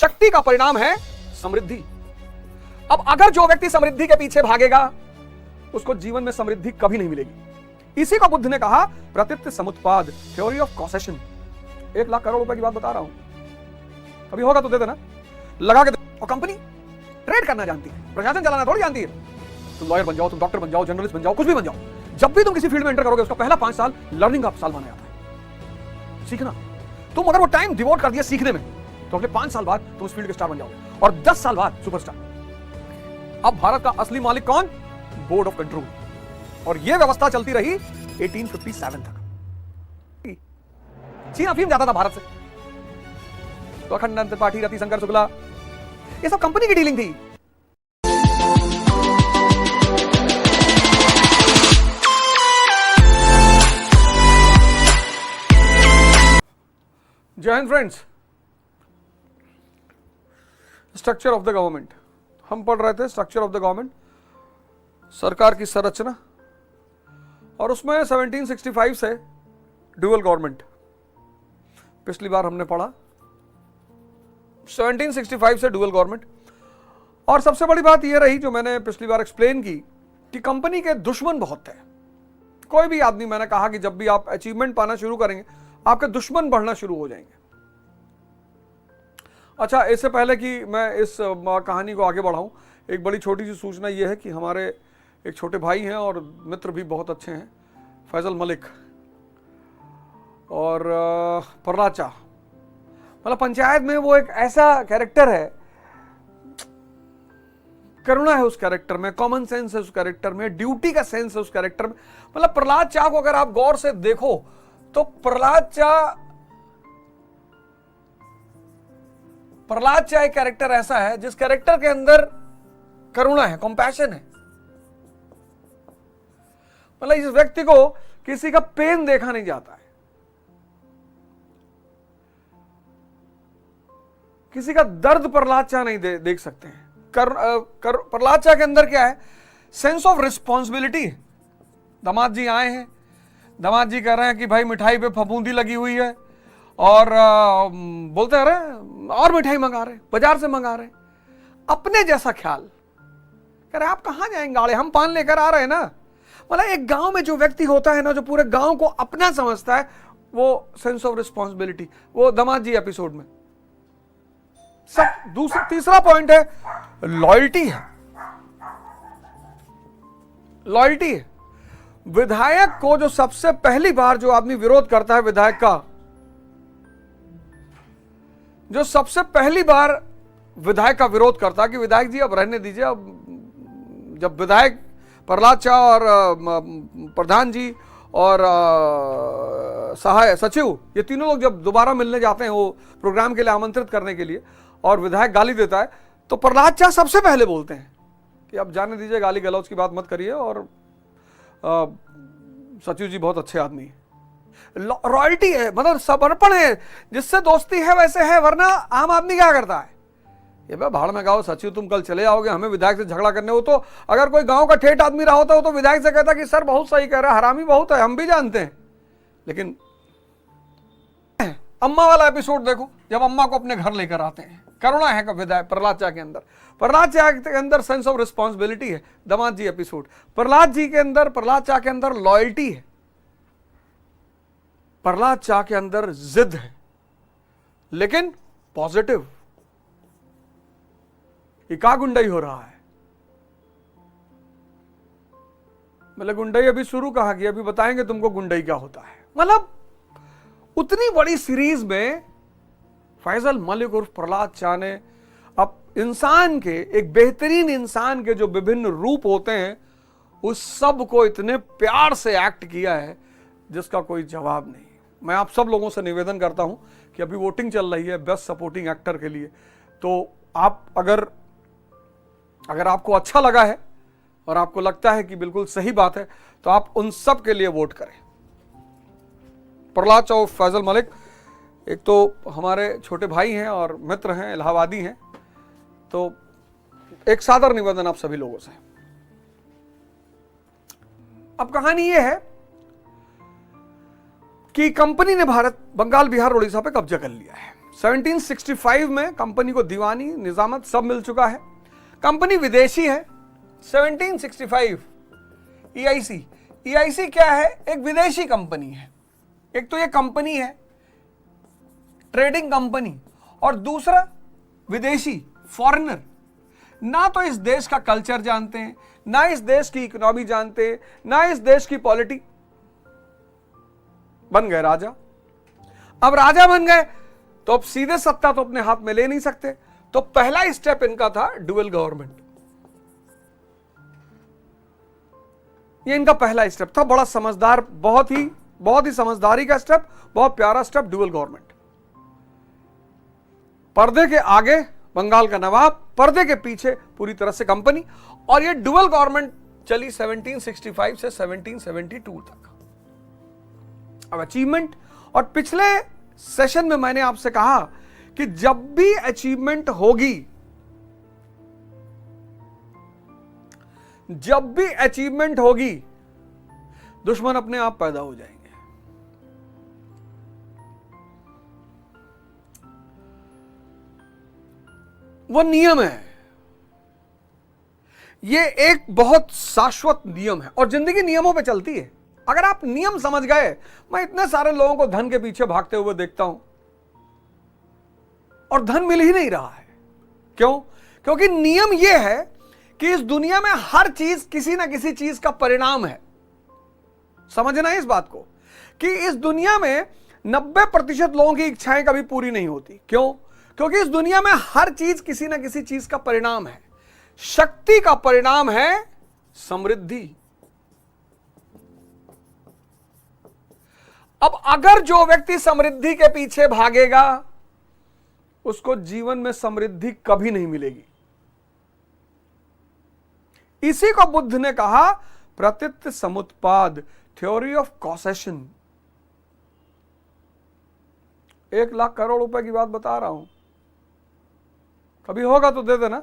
शक्ति का परिणाम है समृद्धि। अब अगर जो व्यक्ति समृद्धि के पीछे भागेगा उसको जीवन में समृद्धि कभी नहीं मिलेगी। इसी को बुद्ध ने कहा प्रतीत्य समुत्पाद, थ्योरी ऑफ कॉसेशन। 1 लाख करोड़ रुपए की बात बता रहा हूं, कभी होगा तो दे देना, लगा के दे। और कंपनी ट्रेड करना जानती है, प्रशासन चलाना थोड़ी जानती है। तुम लॉयर बन जाओ, तुम डॉक्टर बन जाओ, जर्नलिस्ट बन जाओ, कुछ भी बन जाओ, जब भी तुम किसी फील्ड में एंटर करोगे उसका पहला 5 साल लर्निंग का साल माना जाता है, सीखना। तुम अगर वो टाइम डिवोट कर दिया सीखने में तो अगले 5 साल बाद तुम उस फील्ड के स्टार बन जाओगे और 10 साल बाद सुपरस्टार। अब भारत का असली मालिक कौन? Board of control. और यह व्यवस्था चलती रही 1857 तक। चीन अफीम जाता था भारत से, तो अखंडानंद त्रिपाठी, रतिशंकर शुक्ला, ये सब कंपनी की डीलिंग थी। जय Hind friends. Structure of the government हम पढ़ रहे थे, स्ट्रक्चर ऑफ द गवर्नमेंट, सरकार की संरचना, और उसमें 1765 से ड्यूअल गवर्नमेंट पिछली बार हमने पढ़ा। 1765 से ड्यूअल गवर्नमेंट। और सबसे बड़ी बात यह रही जो मैंने पिछली बार एक्सप्लेन की कि कंपनी के दुश्मन बहुत थे। कोई भी आदमी, मैंने कहा कि जब भी आप अचीवमेंट पाना शुरू करेंगे आपके दुश्मन बढ़ना शुरू हो जाएंगे। अच्छा, इससे पहले कि मैं इस कहानी को आगे बढ़ाऊं, एक बड़ी छोटी सी सूचना यह है कि हमारे एक छोटे भाई हैं और मित्र भी बहुत अच्छे हैं, फैजल मलिक और प्रहलाद चा। मतलब पंचायत में वो एक ऐसा कैरेक्टर है, करुणा है उस कैरेक्टर में, कॉमन सेंस है उस कैरेक्टर में, ड्यूटी का सेंस है उस कैरेक्टर में। मतलब प्रहलाद चा को अगर आप गौर से देखो तो प्रहलाद चा एक कैरेक्टर ऐसा है जिस कैरेक्टर के अंदर करुणा है, कंपैशन है। मतलब इस व्यक्ति को किसी का पेन देखा नहीं जाता है, किसी का दर्द प्रहलाद चा नहीं देख सकते हैं। प्रहलाद चा के अंदर क्या है? Sense of responsibility. दामाद जी आए हैं, दामाद जी कह रहे हैं कि भाई मिठाई पे फफूंदी लगी हुई है, और बोलते हैं अरे और मिठाई मंगा रहे, बाजार से मंगा रहे, अपने जैसा ख्याल। कह रहे आप कहां जाएंगे गाड़े, हम पान लेकर आ रहे हैं ना। मतलब एक गांव में जो व्यक्ति होता है ना, जो पूरे गांव को अपना समझता है, वो सेंस ऑफ रिस्पॉन्सिबिलिटी, वो दामाद जी एपिसोड में सब। तीसरा पॉइंट है लॉयल्टी है। लॉयल्टी है। विधायक को जो सबसे पहली बार जो आदमी विरोध करता है विधायक का, जो सबसे पहली बार विधायक का विरोध करता है कि विधायक जी अब रहने दीजिए। अब जब विधायक प्रहलाद चा और प्रधान जी और सहाय सचिव, ये तीनों लोग जब दोबारा मिलने जाते हैं वो प्रोग्राम के लिए आमंत्रित करने के लिए, और विधायक गाली देता है, तो प्रहलाद चा सबसे पहले बोलते हैं कि अब जाने दीजिए, गाली गलौज की बात मत करिए, और सचिव जी बहुत अच्छे आदमी हैं। रॉयल्टी है, मतलब समर्पण है। जिससे दोस्ती है वैसे है, वरना आम आदमी क्या करता है, ये भाड़ में गाओ सचिव तुम कल चले आओगे, हमें विधायक से झगड़ा करने हो। तो अगर कोई गांव का ठेठ आदमी रहा होता हो तो विधायक से कहता कि सर बहुत सही कह रहा है, हरामी बहुत है, हम भी जानते हैं। लेकिन अम्मा वाला एपिसोड देखो, जब अम्मा को अपने घर लेकर आते हैं, करुणा है विधायक प्रहलाद चा के अंदर। प्रहलाद चा के अंदर सेंस ऑफ रिस्पॉन्सिबिलिटी है। दामाद जी एपिसोड, प्रहलाद चा के अंदर लॉयल्टी है। प्रहलाद चा के अंदर जिद है, लेकिन पॉजिटिव। ये का गुंडाई हो रहा है? मतलब गुंडाई अभी शुरू कहां की, अभी बताएंगे तुमको गुंडाई क्या होता है। मतलब उतनी बड़ी सीरीज में फैजल मलिक उर्फ प्रहलाद चा ने अब इंसान के, एक बेहतरीन इंसान के जो विभिन्न रूप होते हैं, उस सब को इतने प्यार से एक्ट किया है जिसका कोई जवाब नहीं। मैं आप सब लोगों से निवेदन करता हूं कि अभी वोटिंग चल रही है बेस्ट सपोर्टिंग एक्टर के लिए, तो आप अगर आपको अच्छा लगा है और आपको लगता है कि बिल्कुल सही बात है, तो आप उन सब के लिए वोट करें। प्रहलाद चा और फैजल मलिक एक तो हमारे छोटे भाई हैं और मित्र हैं, इलाहाबादी हैं, तो एक सादर निवेदन आप सभी लोगों से। अब कहानी यह है कि कंपनी ने भारत, बंगाल, बिहार, उड़ीसा पे कब्जा कर लिया है। 1765 में कंपनी को दीवानी निजामत सब मिल चुका है, कंपनी विदेशी है। 1765 ईआईसी, ईआईसी क्या है? एक विदेशी कंपनी है। एक तो ये कंपनी है ट्रेडिंग कंपनी, और दूसरा विदेशी, फॉरेनर। ना तो इस देश का कल्चर जानते हैं, ना इस देश की इकोनॉमी जानते हैं, ना इस देश की पॉलिटी। बन गए राजा। अब राजा बन गए तो अब सीधे सत्ता तो अपने हाथ में ले नहीं सकते, तो पहला स्टेप इनका था डुअल गवर्नमेंट। ये इनका पहला स्टेप था, बड़ा समझदार, बहुत ही समझदारी का स्टेप, बहुत प्यारा स्टेप, डुअल गवर्नमेंट। पर्दे के आगे बंगाल का नवाब, पर्दे के पीछे पूरी तरह से कंपनी। और ये डुअल गवर्नमेंट चली 1765 से 1772 तक। अब अचीवमेंट, और पिछले सेशन में मैंने आपसे कहा कि जब भी अचीवमेंट होगी, जब भी अचीवमेंट होगी, दुश्मन अपने आप पैदा हो जाएंगे। वो नियम है, ये एक बहुत शाश्वत नियम है, और जिंदगी नियमों पे चलती है। अगर आप नियम समझ गए, मैं इतने सारे लोगों को धन के पीछे भागते हुए देखता हूं और धन मिल ही नहीं रहा है। क्यों? क्योंकि नियम यह है कि इस दुनिया में हर चीज किसी ना किसी चीज का परिणाम है। समझना है इस बात को कि इस दुनिया में 90% लोगों की इच्छाएं कभी पूरी नहीं होती। क्यों? क्योंकि इस दुनिया में हर चीज किसी ना किसी चीज का परिणाम है। शक्ति का परिणाम है समृद्धि। अब अगर जो व्यक्ति समृद्धि के पीछे भागेगा, उसको जीवन में समृद्धि कभी नहीं मिलेगी। इसी को बुद्ध ने कहा प्रतीत समुत्पाद, थ्योरी ऑफ कॉसेशन। 1 लाख करोड़ रुपए की बात बता रहा हूं, कभी होगा तो दे देना,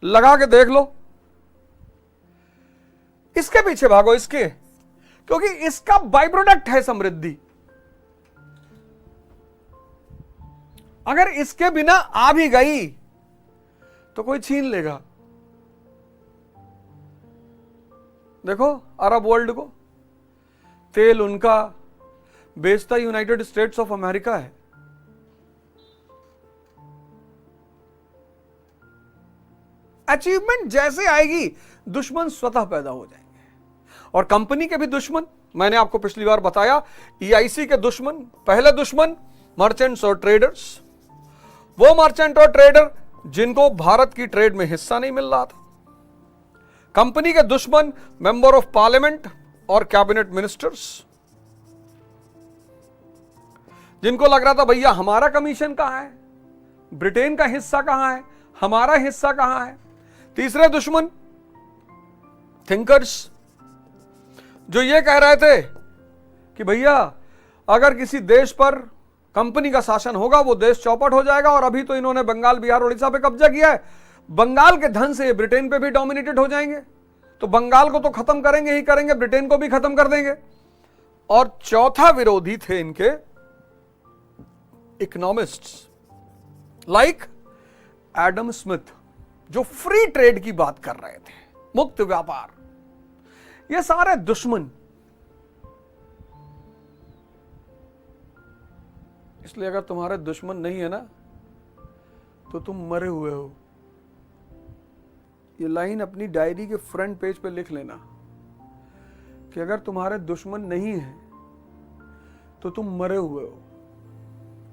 लगा के देख लो। इसके पीछे भागो, इसके, क्योंकि इसका बाय प्रोडक्ट है समृद्धि। अगर इसके बिना आ भी गई तो कोई छीन लेगा। देखो अरब वर्ल्ड को, तेल उनका, बेचता यूनाइटेड स्टेट्स ऑफ अमेरिका है। अचीवमेंट जैसे आएगी, दुश्मन स्वतः पैदा हो जाएंगे। और कंपनी के भी दुश्मन, मैंने आपको पिछली बार बताया, ईआईसी के दुश्मन, पहले दुश्मन मर्चेंट्स और ट्रेडर्स। वो मर्चेंट और ट्रेडर जिनको भारत की ट्रेड में हिस्सा नहीं मिल रहा था। कंपनी के दुश्मन मेंबर ऑफ पार्लियामेंट और कैबिनेट मिनिस्टर्स, जिनको लग रहा था भैया हमारा कमीशन कहां है, ब्रिटेन का हिस्सा कहां है, हमारा हिस्सा कहां है। तीसरे दुश्मन थिंकर्स, जो ये कह रहे थे कि भैया अगर किसी देश पर कंपनी का शासन होगा, वो देश चौपट हो जाएगा। और अभी तो इन्होंने बंगाल, बिहार, उड़ीसा पे कब्जा किया है, बंगाल के धन से ये ब्रिटेन पे भी डोमिनेटेड हो जाएंगे, तो बंगाल को तो खत्म करेंगे ही करेंगे, ब्रिटेन को भी खत्म कर देंगे। और चौथा विरोधी थे इनके इकोनॉमिस्ट्स लाइक एडम स्मिथ, जो फ्री ट्रेड की बात कर रहे थे, मुक्त व्यापार। ये सारे दुश्मन। इसलिए अगर तुम्हारे दुश्मन नहीं है ना, तो तुम मरे हुए हो। ये लाइन अपनी डायरी के फ्रंट पेज पे लिख लेना कि अगर तुम्हारे दुश्मन नहीं है तो तुम मरे हुए हो।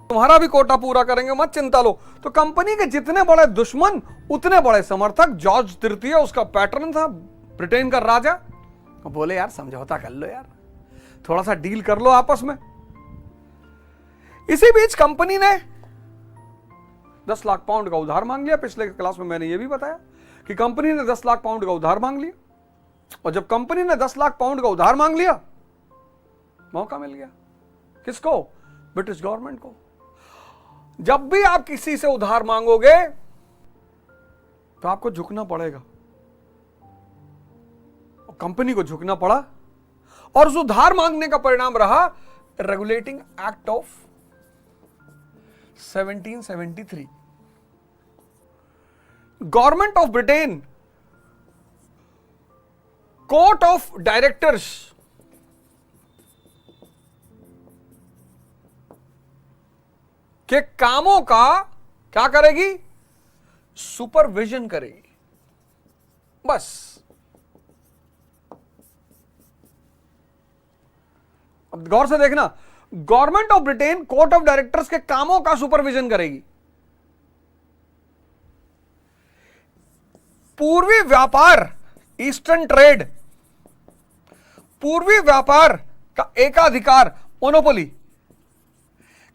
तुम्हारा भी कोटा पूरा करेंगे, मत चिंता लो। तो कंपनी के जितने बड़े दुश्मन उतने बड़े समर्थक। जॉर्ज तृतीय उसका पैटर्न था, ब्रिटेन का राजा। बोले यार समझौता कर लो यार, थोड़ा सा डील कर लो आपस में। इसी बीच कंपनी ने 10 लाख पाउंड का उधार मांग लिया। पिछले क्लास में मैंने यह भी बताया कि कंपनी ने 10 लाख पाउंड का उधार मांग लिया। और जब कंपनी ने 10 लाख पाउंड का उधार मांग लिया, मौका मिल गया। किसको? ब्रिटिश गवर्नमेंट को। जब भी आप किसी से उधार मांगोगे तो आपको झुकना पड़ेगा। कंपनी को झुकना पड़ा, और उस उधार मांगने का परिणाम रहा regulating act of 1773 government of Britain court of directors के कामों का क्या करेगी? सुपरविजन करेगी। बस अब गौर से देखना, government of Britain court of directors के कामों का सुपरविजन करेगी। पूर्वी व्यापार, ईस्टर्न ट्रेड, पूर्वी व्यापार का एकाधिकार, मोनोपोली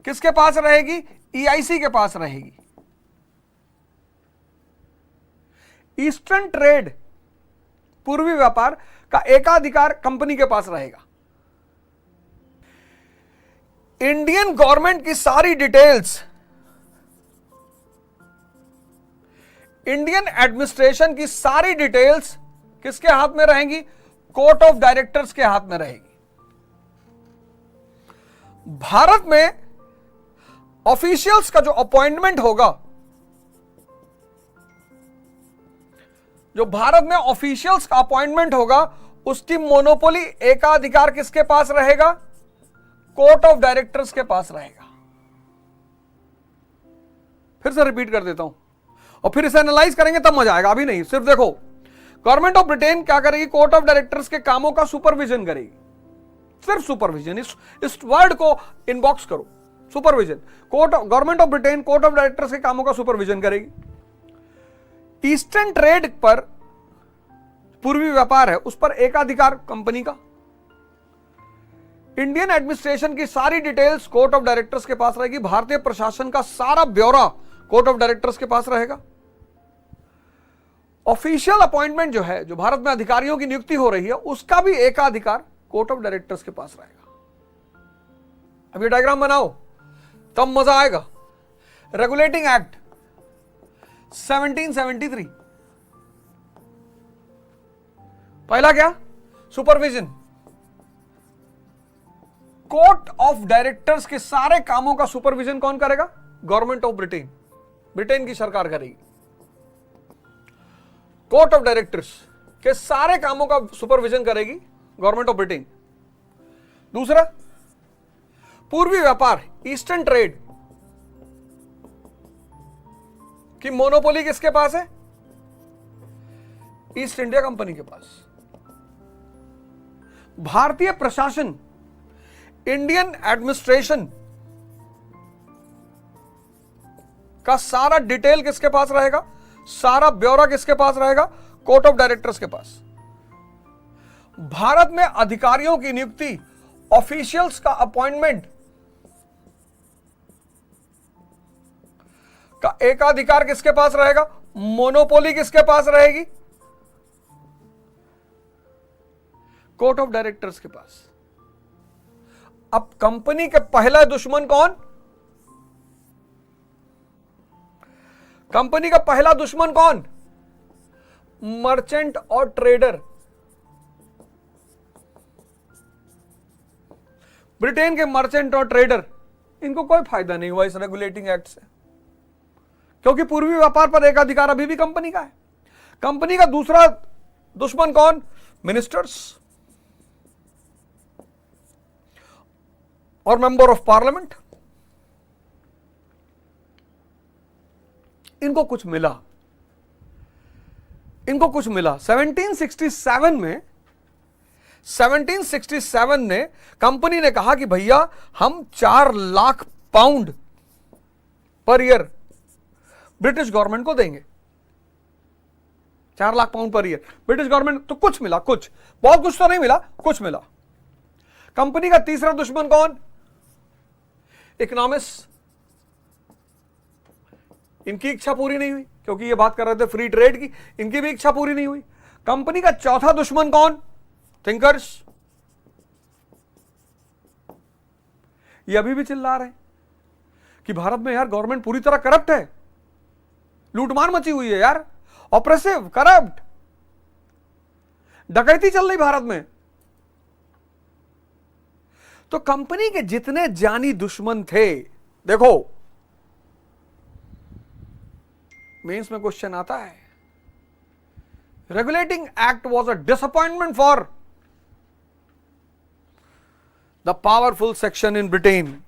किसके पास रहेगी? ईआईसी के पास रहेगी। ईस्टर्न ट्रेड, पूर्वी व्यापार का एकाधिकार कंपनी के पास रहेगा। इंडियन गवर्नमेंट की सारी डिटेल्स, इंडियन एडमिनिस्ट्रेशन की सारी डिटेल्स किसके हाथ में रहेंगी? कोर्ट ऑफ डायरेक्टर्स के हाथ में रहेगी। भारत में ऑफिशियल्स का जो अपॉइंटमेंट होगा, जो भारत में ऑफिशियल्स का अपॉइंटमेंट होगा, उसकी मोनोपोली, एकाधिकार किसके पास रहेगा? कोर्ट ऑफ डायरेक्टर्स के पास रहेगा। फिर से रिपीट कर देता हूं और फिर इसे एनालाइज करेंगे तब मजा आएगा, अभी नहीं। सिर्फ देखो, गवर्नमेंट ऑफ ब्रिटेन क्या करेगी? कोर्ट ऑफ डायरेक्टर्स के कामों का सुपरविजन करेगी। सिर्फ सुपरविजन, इस वर्ड को इनबॉक्स करो, supervision. Government of Britain court of directors के कामों का सुपरविजन करेगी। ईस्टर्न ट्रेड पर, पूर्वी व्यापार है, उस पर एकाधिकार कंपनी का। इंडियन एडमिनिस्ट्रेशन की सारी डिटेल्स कोर्ट ऑफ डायरेक्टर्स के पास रहेगी। भारतीय प्रशासन का सारा ब्यौरा कोर्ट ऑफ डायरेक्टर्स के पास रहेगा। ऑफिशियल अपॉइंटमेंट जो है, जो भारत में अधिकारियों की नियुक्ति हो रही है, उसका भी एकाधिकार कोर्ट ऑफ डायरेक्टर्स के पास रहेगा। अब ये डायग्राम बनाओ तब मजा आएगा। रेगुलेटिंग एक्ट 1773, पहला क्या? सुपरविजन। कोर्ट ऑफ डायरेक्टर्स के सारे कामों का सुपरविजन कौन करेगा? गवर्नमेंट ऑफ ब्रिटेन, ब्रिटेन की सरकार करेगी। कोर्ट ऑफ डायरेक्टर्स के सारे कामों का सुपरविजन करेगी गवर्नमेंट ऑफ ब्रिटेन। दूसरा, पूर्वी व्यापार, ईस्टर्न ट्रेड की मोनोपोली किसके पास है? ईस्ट इंडिया कंपनी के पास। भारतीय प्रशासन, इंडियन एडमिनिस्ट्रेशन का सारा डिटेल किसके पास रहेगा? सारा ब्यौरा किसके पास रहेगा? कोर्ट ऑफ डायरेक्टर्स के पास। भारत में अधिकारियों की नियुक्ति, ऑफिशियल्स का अपॉइंटमेंट का एकाधिकार किसके पास रहेगा? मोनोपोली किसके पास रहेगी? कोर्ट ऑफ डायरेक्टर्स के पास। अब कंपनी के पहला दुश्मन कौन? कंपनी का पहला दुश्मन कौन? मर्चेंट और ट्रेडर। ब्रिटेन के मर्चेंट और ट्रेडर, इनको कोई फायदा नहीं हुआ इस रेगुलेटिंग एक्ट से, क्योंकि पूर्वी व्यापार पर एकाधिकार अभी भी कंपनी का है। कंपनी का दूसरा दुश्मन कौन? मिनिस्टर्स और मेंबर ऑफ पार्लियामेंट। इनको कुछ मिला, इनको कुछ मिला। 1767 में कंपनी ने कहा कि भैया हम 4 lakh pound per year British government को देंगे। 4 lakh pound per year British government. तो कुछ मिला, कुछ, बहुत कुछ तो नहीं मिला, कुछ मिला। कंपनी का तीसरा दुश्मन कौन? इकोनॉमिस्ट। इनकी इच्छा पूरी नहीं हुई, क्योंकि ये बात कर रहे थे फ्री ट्रेड की, इनकी भी इच्छा पूरी नहीं हुई। कंपनी का चौथा दुश्मन कौन? थिंकर्स। ये अभी भी चिल्ला रहे हैं कि भारत में यार गवर्नमेंट पूरी तरह करप्ट है, लूटमार मची हुई है यार, ऑपरेसिव, करप्ट, डकैती चल रही भारत में। तो कंपनी के जितने जानी दुश्मन थे, देखो मेंस में क्वेश्चन आता है, regulating act was a disappointment for the powerful section in Britain.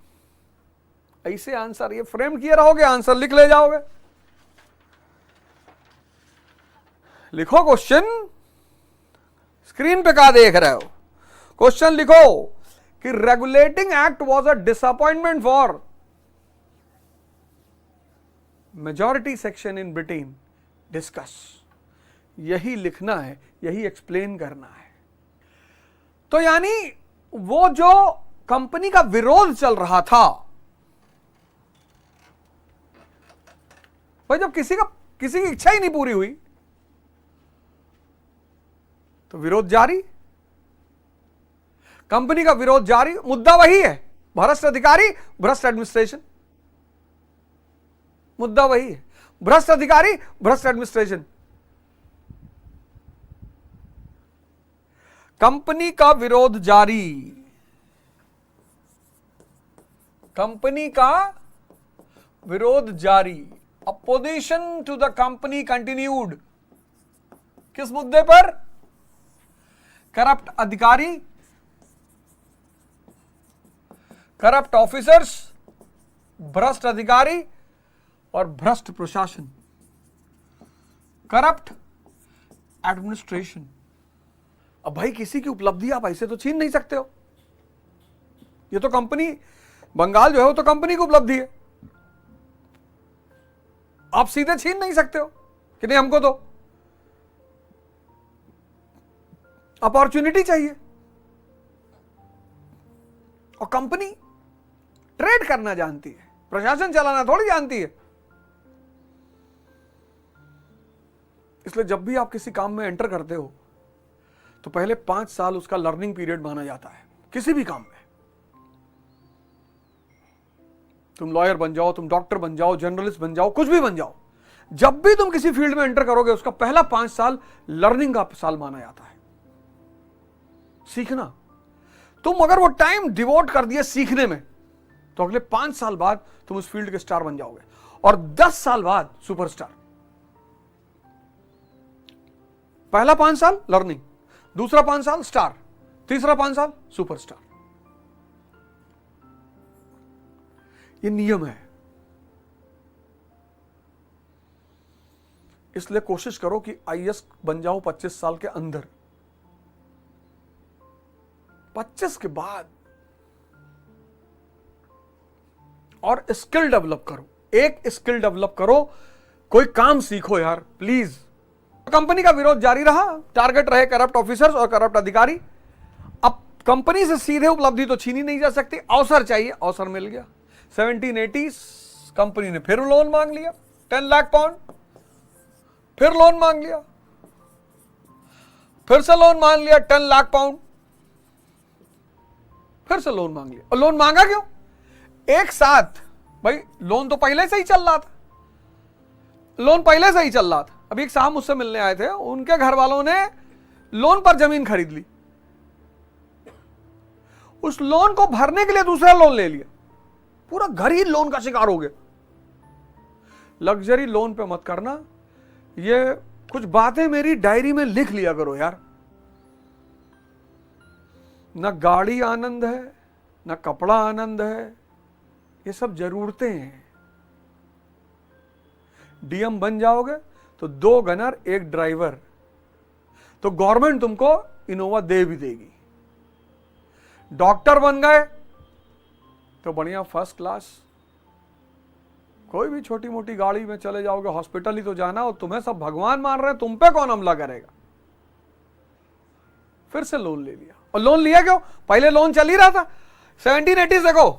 ऐसे आंसर ये फ्रेम किए रहोगे, आंसर लिख ले जाओगे। लिखो क्वेश्चन, स्क्रीन पे क्या देख रहे हो, क्वेश्चन लिखो कि regulating act was a disappointment for majority section in Britain, discuss. यही लिखना है, यही एक्सप्लेन करना है। तो यानी वो जो कंपनी का विरोध चल रहा था, भाई जब किसी की इच्छा ही नहीं पूरी हुई तो विरोध जारी, कंपनी का विरोध जारी। मुद्दा वही है, भ्रष्ट अधिकारी, भ्रष्ट एडमिनिस्ट्रेशन। मुद्दा वही है, भ्रष्ट अधिकारी, भ्रष्ट एडमिनिस्ट्रेशन। कंपनी का विरोध जारी, कंपनी का विरोध जारी। Opposition to the company continued. किस मुद्दे पर? करप्ट अधिकारी, करप्ट ऑफिसर्स, भ्रष्ट अधिकारी और भ्रष्ट प्रशासन, करप्ट एडमिनिस्ट्रेशन। अब भाई किसी की उपलब्धि आप ऐसे तो छीन नहीं सकते हो। ये तो कंपनी, बंगाल जो है वो तो कंपनी की उपलब्धि है, आप सीधे छीन नहीं सकते हो कि नहीं हमको तो अपॉर्चुनिटी चाहिए। और कंपनी ट्रेड करना जानती है, प्रशासन चलाना थोड़ी जानती है। इसलिए जब भी आप किसी काम में एंटर करते हो तो पहले 5 साल उसका लर्निंग पीरियड माना जाता है। किसी भी काम में तुम लॉयर बन जाओ, तुम डॉक्टर बन जाओ, जर्नलिस्ट बन जाओ, कुछ भी बन जाओ, जब भी तुम किसी फील्ड में एंटर करोगे उसका पहला 5 साल लर्निंग का साल माना जाता है, सीखना। तुम अगर वो टाइम डिवोट कर दिए सीखने में तो अगले 5 साल बाद तुम उस फील्ड के स्टार बन जाओगे और 10 साल बाद सुपरस्टार। पहला 5 साल लर्निंग, दूसरा 5 साल स्टार, तीसरा 5 साल सुपरस्टार। ये नियम है। इसलिए कोशिश करो कि आईएएस बन जाओ 25 साल के अंदर। 25 के बाद और स्किल डेवलप करो, एक स्किल डेवलप करो, कोई काम सीखो यार प्लीज। कंपनी का विरोध जारी रहा, टारगेट रहे करप्ट ऑफिसर्स और करप्ट अधिकारी। अब कंपनी से सीधे उपलब्धि तो छीनी नहीं जा सकती, अवसर चाहिए, अवसर मिल गया। 1780 कंपनी ने फिर लोन मांग लिया 10 लाख पाउंड, फिर लोन मांग लिया, फिर से लोन मांग लिया 10 लाख पाउंड, फिर से लोन मांग लिया। और लोन मांगा क्यों? एक साथ। भाई लोन तो पहले से ही चल रहा था, लोन पहले से ही चल रहा था। अभी एक साहब मुझसे मिलने आए थे, उनके घर वालों ने लोन पर जमीन खरीद ली, उस लोन को भरने के लिए दूसरा लोन ले लिया, पूरा घर ही लोन का शिकार हो गया। लग्जरी लोन पे मत करना। ये कुछ बातें मेरी डायरी में लिख लिया करो यार। ना गाड़ी आनंद है, ना कपड़ा आनंद है, ये सब जरूरतें हैं। डीएम बन जाओगे तो 2 गनर 1 ड्राइवर, तो गवर्नमेंट तुमको इनोवा दे भी देगी। डॉक्टर बन गए तो बढ़िया फर्स्ट क्लास, कोई भी छोटी मोटी गाड़ी में चले जाओगे, हॉस्पिटल ही तो जाना, और तुम्हें सब भगवान मान रहे हैं, तुम पे कौन हमला करेगा। फिर से लोन ले लिया। और लोन लिया क्यों? पहले लोन चल ही रहा था। 1780 देखो,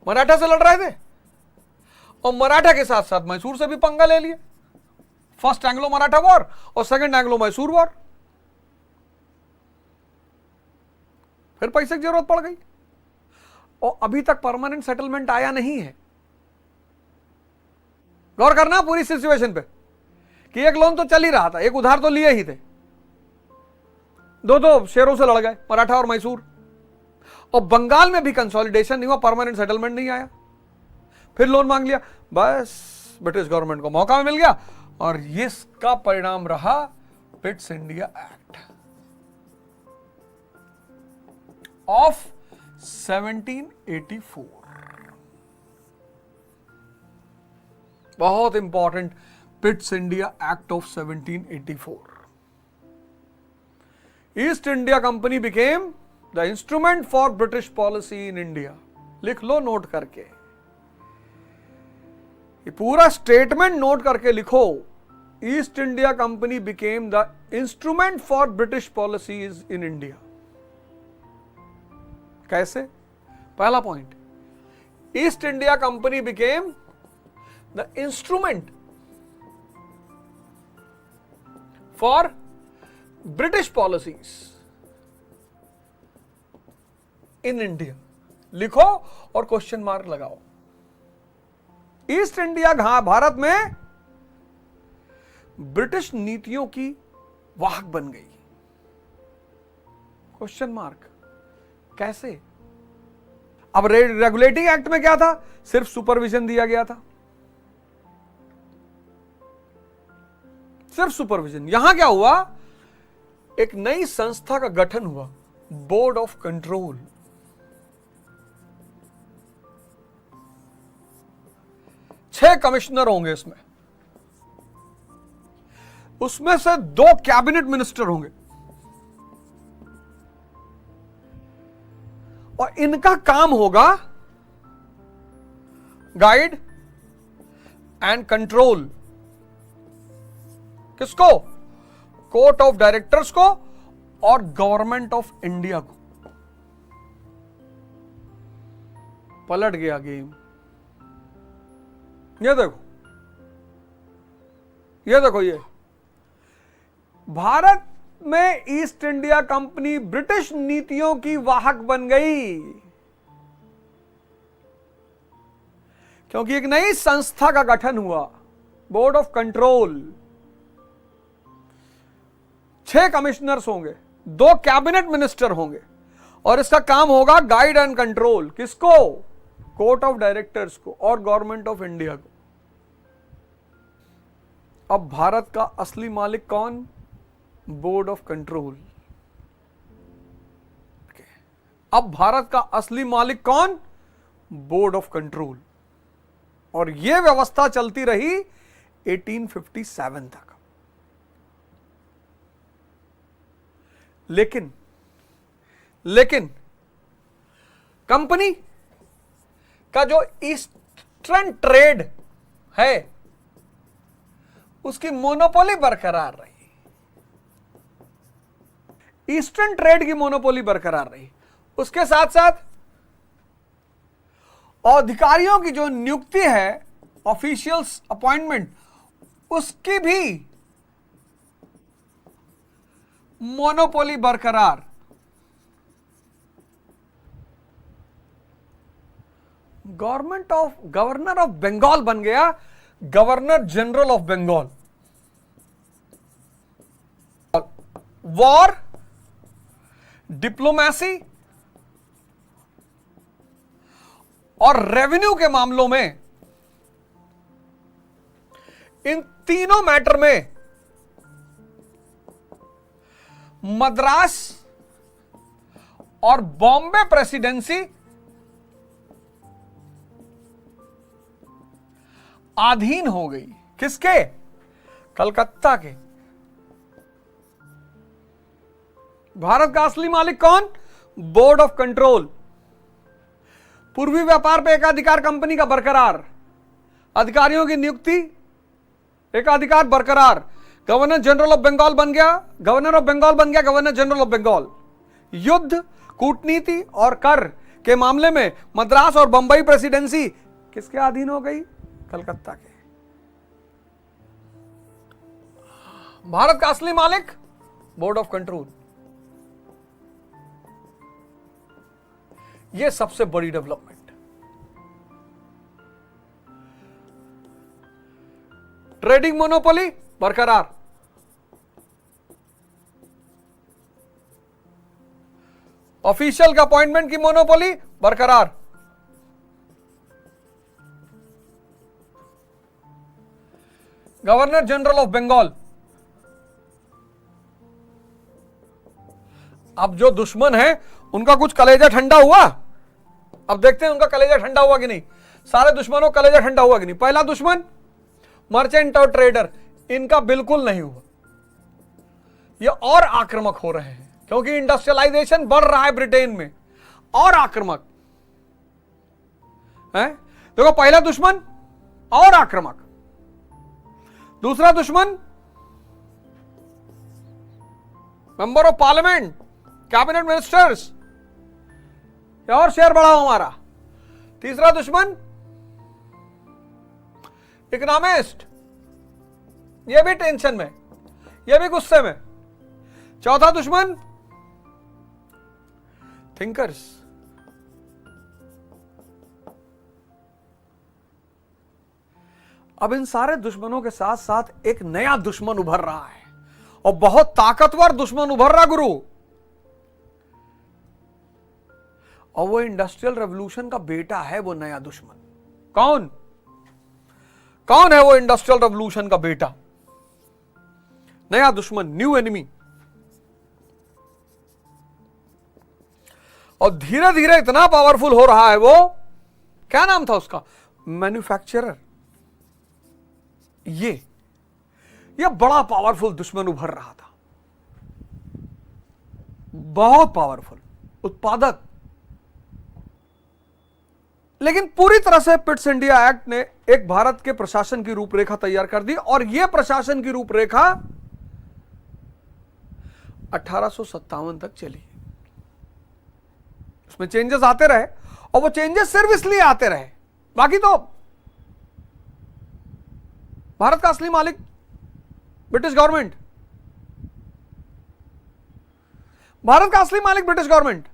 मराठा से लड़ रहे थे और मराठा के साथ साथ मैसूर से भी पंगा ले लिया। फर्स्ट एंग्लो मराठा वॉर और सेकंड एंग्लो मैसूर वॉर। फिर पैसे की जरूरत पड़ गई और अभी तक परमानेंट सेटलमेंट आया नहीं है। गौर करना पूरी सिचुएशन पे कि एक लोन तो चल ही रहा था, एक उधार तो लिए ही थे, 2 शेरों से लड़ गए, मराठा और मैसूर। और बंगाल में भी कंसोलिडेशन नहीं हुआ, परमानेंट सेटलमेंट नहीं आया, फिर लोन मांग लिया। बस ब्रिटिश गवर्नमेंट को मौका मिल गया और इसका परिणाम रहा पिट्स इंडिया एक्ट ऑफ 1784। बहुत important, Pitt's India act of 1784। East India company became the instrument for British policy in India. लिख लो नोट करके, ये पूरा स्टेटमेंट नोट करके लिखो। East India company became the instrument for British policies in India. कैसे? पहला point, east India company became the instrument for British policies in India. लिखो और क्वेश्चन मार्क लगाओ। ईस्ट इंडिया भारत में ब्रिटिश नीतियों की वाहक बन गई। क्वेश्चन मार्क, कैसे? अब रेगुलेटिंग एक्ट में क्या था? सिर्फ सुपरविजन दिया गया था, सिर्फ सुपरविजन। यहां क्या हुआ? एक नई संस्था का गठन हुआ, बोर्ड ऑफ कंट्रोल। छह कमिश्नर होंगे इसमें, उसमें से 2 कैबिनेट मिनिस्टर होंगे और इनका काम होगा गाइड एंड कंट्रोल। किसको? कोर्ट ऑफ डायरेक्टर्स को और गवर्नमेंट ऑफ इंडिया को। पलट गया गेम। ये देखो, ये देखो, ये भारत में ईस्ट इंडिया कंपनी ब्रिटिश नीतियों की वाहक बन गई, क्योंकि एक नई संस्था का गठन हुआ, बोर्ड ऑफ कंट्रोल। 6 कमिश्नर्स होंगे, 2 कैबिनेट मिनिस्टर होंगे और इसका काम होगा गाइड एंड कंट्रोल। किसको? कोर्ट ऑफ डायरेक्टर्स को और गवर्नमेंट ऑफ इंडिया को। अब भारत का असली मालिक कौन? Board of control. अब भारत का असली मालिक कौन? Board of control. और यह व्यवस्था चलती रही 1857 तक। लेकिन कंपनी का जो ईस्टर्न ट्रेड है उसकी मोनोपोली बरकरार रही। ईस्टर्न ट्रेड की मोनोपोली बरकरार रही। उसके साथ साथ अधिकारियों की जो नियुक्ति है, ऑफिशियल्स अपॉइंटमेंट, उसकी भी मोनोपोली बरकरार। गवर्नर ऑफ बंगाल बन गया governor general of Bengal. War, diplomacy और रेवेन्यू के मामलों में, इन तीनों मैटर में मद्रास और बॉम्बे प्रेसिडेंसी अधीन हो गई। किसके? कलकत्ता के। भारत का असली मालिक कौन? Board of control. पूर्वी व्यापार पे एकाधिकार कंपनी का बरकरार, अधिकारियों की नियुक्ति एकाधिकार बरकरार। गवर्नर जनरल ऑफ बंगाल बन गया, गवर्नर ऑफ बंगाल बन गया गवर्नर जनरल ऑफ बंगाल। युद्ध, कूटनीति और कर के मामले में मद्रास और बंबई प्रेसिडेंसी किसके अधीन हो गई? कलकत्ता के। भारत का असली मालिक बोर्ड ऑफ कंट्रोल। यह सबसे बड़ी डेवलपमेंट। ट्रेडिंग मोनोपोली बरकरार, ऑफिशियल का अपॉइंटमेंट की मोनोपोली बरकरार, गवर्नर जनरल ऑफ बंगाल। अब जो दुश्मन है उनका कुछ कलेजा ठंडा हुआ? अब देखते हैं उनका कलेजा ठंडा हुआ कि नहीं। सारे दुश्मनों का कलेजा ठंडा हुआ कि नहीं? पहला दुश्मन मर्चेंट और ट्रेडर, इनका बिल्कुल नहीं हुआ। ये और आक्रामक हो रहे हैं क्योंकि इंडस्ट्रियलाइजेशन बढ़ रहा है ब्रिटेन में, और आक्रामक है। देखो, पहला दुश्मन और आक्रामक, दूसरा दुश्मन member of parliament, cabinet ministers, और शेयर बढ़ा हमारा। तीसरा दुश्मन इकोनॉमिस्ट, ये भी टेंशन में, ये भी गुस्से में। चौथा दुश्मन थिंकर्स। अब इन सारे दुश्मनों के साथ साथ एक नया दुश्मन उभर रहा है, और बहुत ताकतवर दुश्मन उभर रहा गुरु, और वो इंडस्ट्रियल रेवोल्यूशन का बेटा है वो नया दुश्मन। कौन कौन है वो इंडस्ट्रियल रेवोल्यूशन का बेटा, नया दुश्मन, न्यू एनिमी? और धीरे धीरे इतना पावरफुल हो रहा है वो, क्या नाम था उसका? मैन्युफैक्चरर। ये बड़ा पावरफुल दुश्मन उभर रहा था, बहुत पावरफुल, उत्पादक। लेकिन पूरी तरह से पिट्स इंडिया एक्ट ने एक भारत के प्रशासन की रूपरेखा तैयार कर दी, और यह प्रशासन की रूपरेखा 1857 तक चली। उसमें चेंजेस आते रहे, और वो चेंजेस सिर्फ इसलिए आते रहे, बाकी तो भारत का असली मालिक ब्रिटिश गवर्नमेंट, भारत का असली मालिक ब्रिटिश गवर्नमेंट।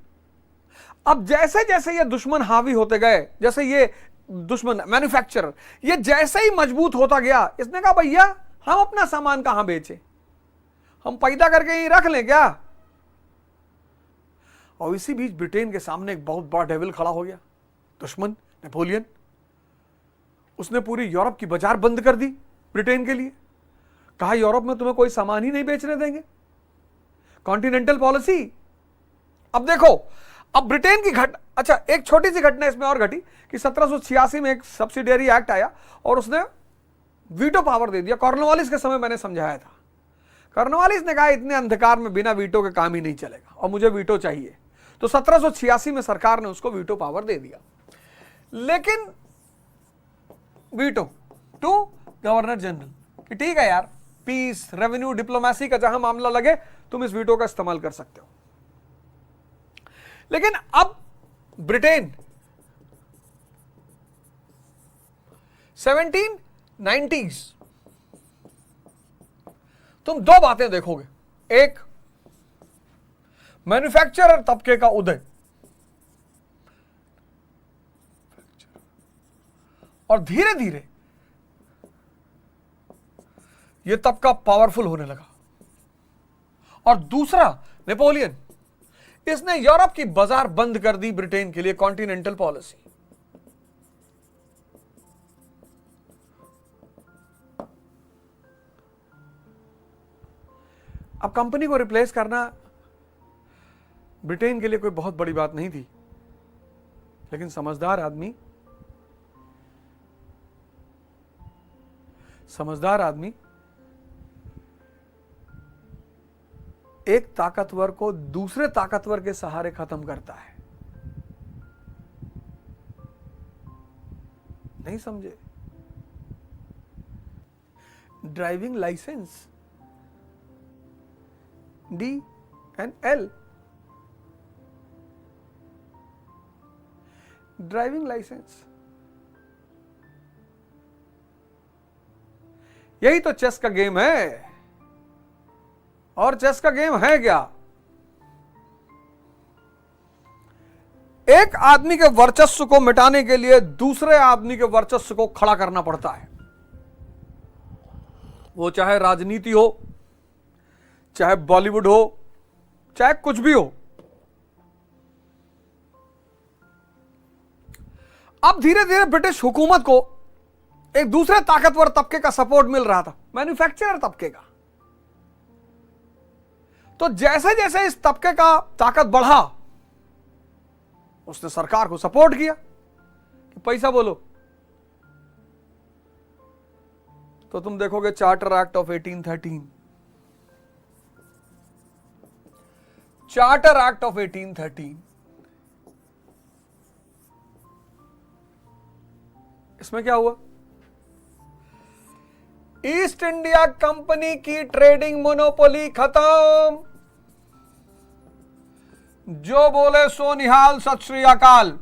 अब जैसे जैसे ये दुश्मन हावी होते गए, जैसे ये दुश्मन मैन्युफैक्चरर ये जैसे ही मजबूत होता गया, इसने कहा भैया हम अपना सामान कहां बेचें, हम पैदा करके ही रख लें क्या? और इसी बीच ब्रिटेन के सामने एक बहुत बड़ा डेविल खड़ा हो गया, दुश्मन नेपोलियन। उसने पूरी यूरोप की बाजार बंद कर दी ब्रिटेन के लिए, कहा यूरोप में तुम्हें कोई सामान ही नहीं बेचने देंगे, कॉन्टिनेंटल पॉलिसी। अब देखो, अब ब्रिटेन की अच्छा एक छोटी सी घटना इसमें और घटी कि 1786 में एक सब्सिडियरी एक्ट आया और उसने वीटो पावर दे दिया। कॉर्नवालिस के समय मैंने समझाया था, कॉर्नवालिस ने कहा इतने अंधकार में बिना वीटो के काम ही नहीं चलेगा और मुझे वीटो चाहिए, तो 1786 में सरकार ने उसको वीटो पावर दे दिया। लेकिन वीटो टू गवर्नर जनरल कि ठीक है यार, पीस, रेवेन्यू, डिप्लोमेसी का जहां मामला लगे तुम इस वीटो का इस्तेमाल कर सकते हो। लेकिन अब ब्रिटेन 1790s, तुम दो बातें देखोगे, एक मैन्युफैक्चरर तबके का उदय और धीरे धीरे यह तबका पावरफुल होने लगा, और दूसरा नेपोलियन, इसने यूरोप की बाजार बंद कर दी ब्रिटेन के लिए, कॉन्टिनेंटल पॉलिसी। अब कंपनी को रिप्लेस करना ब्रिटेन के लिए कोई बहुत बड़ी बात नहीं थी, लेकिन समझदार आदमी एक ताकतवर को दूसरे ताकतवर के सहारे खत्म करता है। नहीं समझे? Driving licence DNL, driving licence, यही तो चेस का गेम है। और चेस का गेम है क्या? एक आदमी के वर्चस्व को मिटाने के लिए दूसरे आदमी के वर्चस्व को खड़ा करना पड़ता है, वो चाहे राजनीति हो, चाहे बॉलीवुड हो, चाहे कुछ भी हो। अब धीरे धीरे ब्रिटिश हुकूमत को एक दूसरे ताकतवर तबके का सपोर्ट मिल रहा था, मैन्युफैक्चरर तबके का। तो जैसे जैसे इस तबके का ताकत बढ़ा, उसने सरकार को सपोर्ट किया कि पैसा बोलो। तो तुम देखोगे charter act of 1813, charter act of 1813, इसमें क्या हुआ? ईस्ट इंडिया कंपनी की ट्रेडिंग मोनोपोली खत्म। जो बोले सो निहाल, सत श्री अकाल।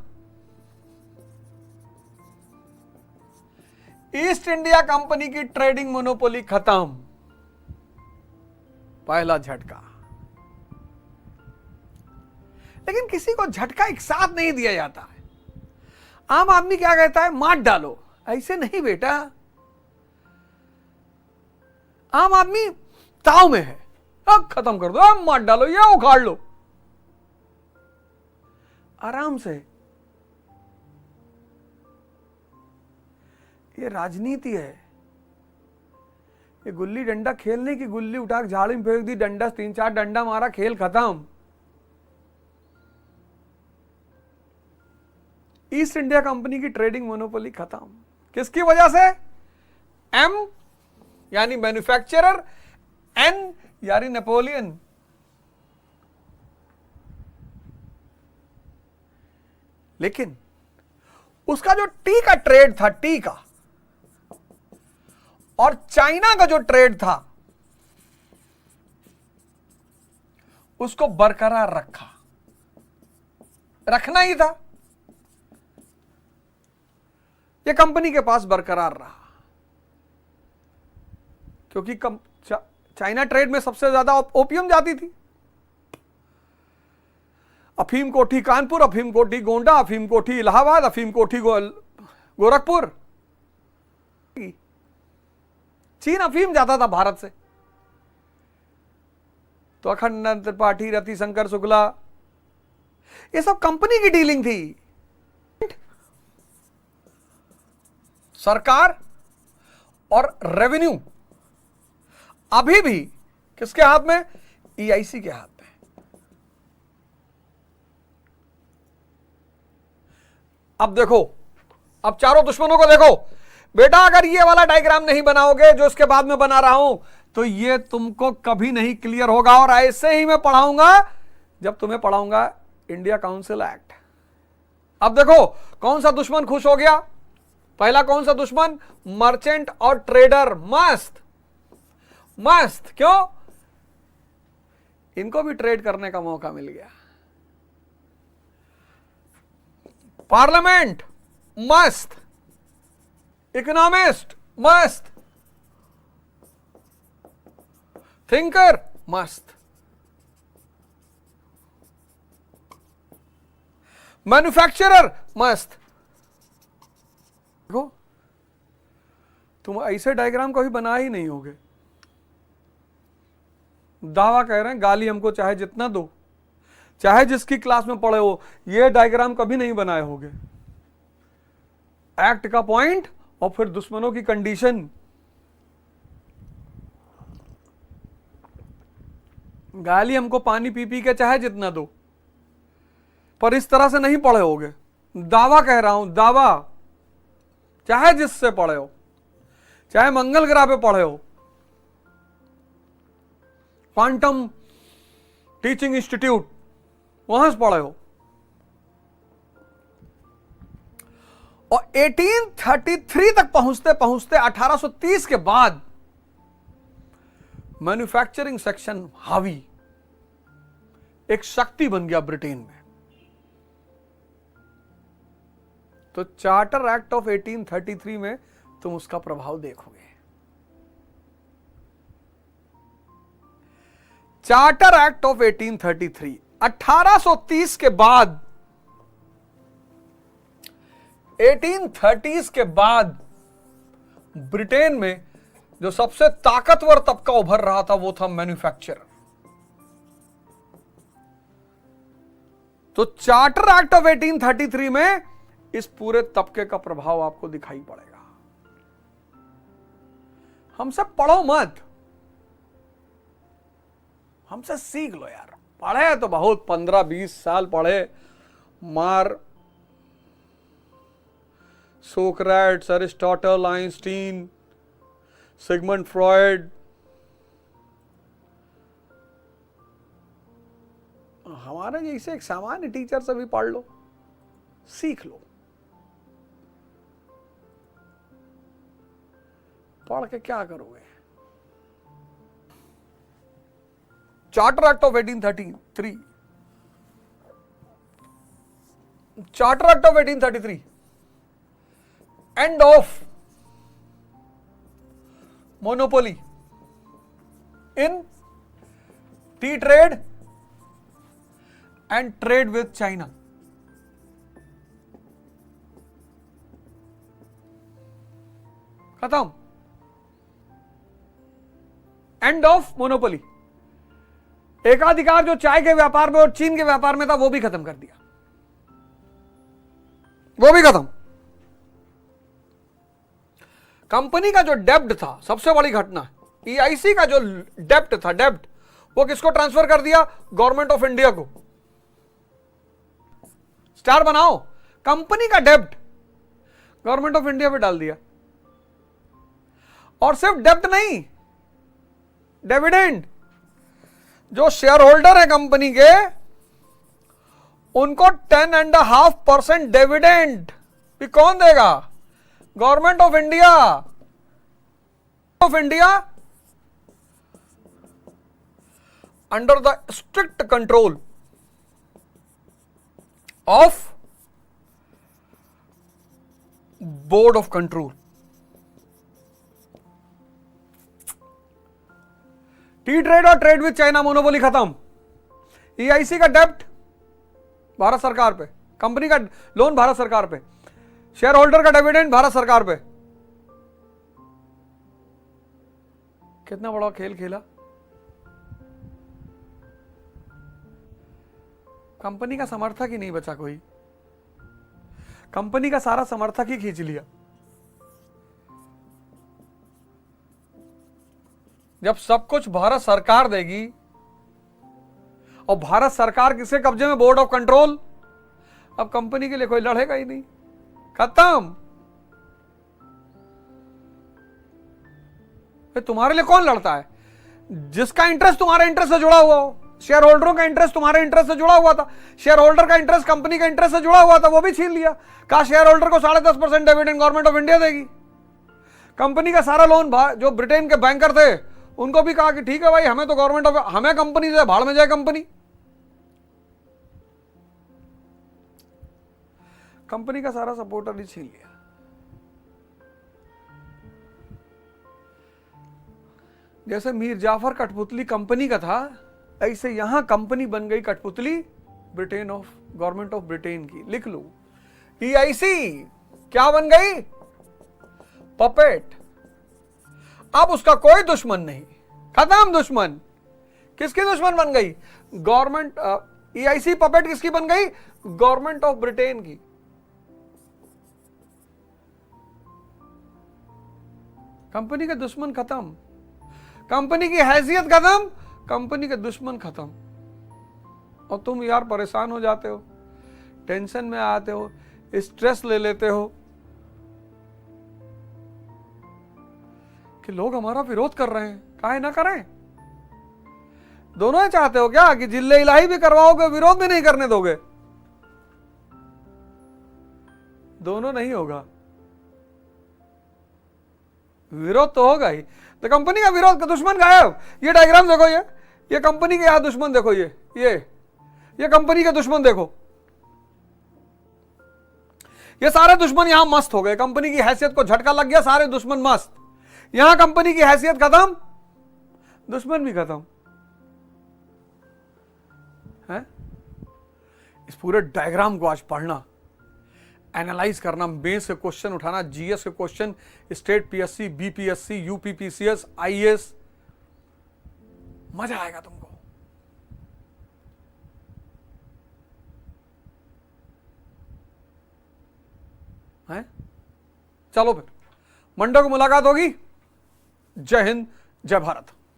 ईस्ट इंडिया कंपनी की ट्रेडिंग मोनोपोली खत्म, पहला झटका। लेकिन किसी को झटका एक साथ नहीं दिया जाता है। आम आदमी क्या कहता है? मार डालो। ऐसे नहीं बेटा, आम आदमी ताव में है, अब खत्म कर दो, अब मार डालो या उखाड़ लो, आराम से। ये राजनीति है। ये गुल्ली डंडा खेलने की, गुल्ली उठा के झाड़ी में फेंक दी, डंडा 3-4 डंडा मारा, खेल खत्म। ईस्ट इंडिया कंपनी की ट्रेडिंग मोनोपोली खत्म। किसकी वजह से? एम यानी मैन्युफैक्चरर, एन यानी नेपोलियन। लेकिन उसका जो टी का ट्रेड था, टी का, और चाइना का जो ट्रेड था, उसको बरकरार रखना ही था। यह कंपनी के पास बरकरार रहा, क्योंकि चाइना ट्रेड में सबसे ज्यादा ओपियम जाती थी। अफीम कोठी कानपुर, अफीम कोठी गोंडा, अफीम कोठी इलाहाबाद, अफीम कोठी गोरखपुर। चीन अफीम जाता था भारत से। तो अखंड त्रिपाठी, रति शंकर शुक्ला, ये सब कंपनी की डीलिंग थी। सरकार और रेवेन्यू अभी भी किसके हाथ में? ईआईसी के हाथ में। अब देखो, अब चारों दुश्मनों को देखो। बेटा अगर ये वाला डायग्राम नहीं बनाओगे जो इसके बाद में बना रहा हूं, तो ये तुमको कभी नहीं क्लियर होगा। और ऐसे ही मैं पढ़ाऊंगा जब तुम्हें पढ़ाऊंगा इंडिया काउंसिल एक्ट। अब देखो कौन सा दुश्मन खुश हो गया। पहला कौन सा दुश्मन? मर्चेंट और ट्रेडर। मस्त मस्त। क्यों? इनको भी ट्रेड करने का मौका मिल गया। पार्लियामेंट मस्त, इकोनॉमिस्ट मस्त, थिंकर मस्त, मैन्युफैक्चरर मस्त। देखो तुम ऐसे डायग्राम कभी बना ही नहीं होगे। दावा कह रहे हैं, गाली हमको चाहे जितना दो, चाहे जिसकी क्लास में पढ़े हो, ये डायग्राम कभी नहीं बनाए होगे। एक्ट का पॉइंट और फिर दुश्मनों की कंडीशन। गाली हमको पानी पी पी के चाहे जितना दो, पर इस तरह से नहीं पढ़े होगे। दावा कह रहा हूं, दावा, चाहे जिससे पढ़े हो, चाहे मंगल ग्रह पे पढ़े हो, क्वांटम टीचिंग इंस्टीट्यूट, वहां से पढ़े हो। और 1833 तक पहुंचते पहुंचते 1830 के बाद मैन्युफैक्चरिंग सेक्शन हावी, एक शक्ति बन गया ब्रिटेन में। तो चार्टर एक्ट ऑफ 1833 में तुम उसका प्रभाव देखोगे। चार्टर एक्ट ऑफ 1833, 1830 के बाद, 1830 के बाद ब्रिटेन में जो सबसे ताकतवर तबका उभर रहा था वो था मैन्युफैक्चरर। तो चार्टर एक्ट ऑफ 1833 में इस पूरे तबके का प्रभाव आपको दिखाई पड़ेगा। हमसे पढ़ो मत, हमसे सीख लो यार। पढ़े तो बहुत, 15-20 साल पढ़े, मार Socrates, Aristotle, Einstein, Sigmund Freud, हमारे जैसे एक सामान्य टीचर से भी पढ़ लो, सीख लो। पढ़ के क्या करोगे? Charter act of 1833, charter act of 1833, end of monopoly in T trade and trade with China. खत्म, एंड ऑफ मोनोपोली। एकाधिकार जो चाय के व्यापार में और चीन के व्यापार में था वो भी खत्म कर दिया, वो भी खत्म। कंपनी का जो डेब्ट था, सबसे बड़ी घटना, ईआईसी का जो डेब्ट था, डेब्ट वो किसको ट्रांसफर कर दिया? गवर्नमेंट ऑफ इंडिया को। स्टार बनाओ, कंपनी का डेब्ट गवर्नमेंट ऑफ इंडिया पे डाल दिया। और सिर्फ डेब्ट नहीं, डिविडेंड, जो शेयर होल्डर है कंपनी के, उनको 10.5% डिविडेंड भी कौन देगा? Government of India. Of India under the strict control of board of control. T trade और ट्रेड विथ चाइना मोनोपोली खत्म। ईआईसी का डेब्ट भारत सरकार पे, कंपनी का लोन भारत सरकार पे, शेयर होल्डर का डिविडेंड भारत सरकार पे। कितना बड़ा खेल खेला। कंपनी का समर्थक ही नहीं बचा कोई, कंपनी का सारा समर्थक ही खींच लिया। जब सब कुछ भारत सरकार देगी और भारत सरकार किसके कब्जे में? Board of control. अब कंपनी के लिए कोई लड़ेगा ही नहीं, खत्म। तुम्हारे लिए कौन लड़ता है? जिसका इंटरेस्ट तुम्हारे इंटरेस्ट से जुड़ा हुआ हो। शेयर होल्डरों का इंटरेस्ट तुम्हारे इंटरेस्ट से जुड़ा हुआ था, शेयर होल्डर का इंटरेस्ट कंपनी का इंटरेस्ट से जुड़ा हुआ था, वो भी छीन लिया। कहा शेयर होल्डर को 10.5% डिविडेंड गवर्नमेंट ऑफ इंडिया देगी। कंपनी का सारा लोन जो ब्रिटेन के बैंकर थे उनको भी कहा कि ठीक है भाई, हमें तो गवर्नमेंट ऑफ, हमें कंपनी से भाड़ में जाए कंपनी। कंपनी का सारा सपोर्टर ही छीन लिया। जैसे मीर जाफर कठपुतली कंपनी का था, ऐसे यहां कंपनी बन गई कठपुतली Britain of, government of Britain की। लिख लो, ईआईसी क्या बन गई? पपेट। अब उसका कोई दुश्मन नहीं, खत्म दुश्मन। किसकी दुश्मन बन गई? गवर्नमेंट। ईआईसी पपेट किसकी बन गई? गवर्नमेंट ऑफ ब्रिटेन की। कंपनी के दुश्मन खत्म, कंपनी की हैसियत खत्म, कंपनी के दुश्मन खत्म। और तुम यार परेशान हो जाते हो, टेंशन में आते हो, स्ट्रेस ले लेते हो कि लोग हमारा विरोध कर रहे हैं। काहे ना करें? दोनों ही चाहते हो क्या कि जिल्ले इलाही भी करवाओगे, विरोध भी नहीं करने दोगे? दोनों नहीं होगा, विरोध तो होगा ही। तो कंपनी का विरोध का दुश्मन गायब। ये डायग्राम देखो, ये कंपनी के यहां दुश्मन देखो, ये कंपनी के दुश्मन देखो, ये सारे दुश्मन यहां मस्त हो गए। कंपनी की हैसियत को झटका लग गया, सारे दुश्मन मस्त। यहां कंपनी की हैसियत खत्म, दुश्मन भी खत्म है। इस पूरे डायग्राम को आज पढ़ना, एनालाइज करना, बेस के क्वेश्चन उठाना, जीएस के question, state PSC, BPSC, UPPCS, IAS, मजा आएगा तुमको। है? चलो फिर मंडे को मुलाकात होगी। जय हिंद, जय भारत।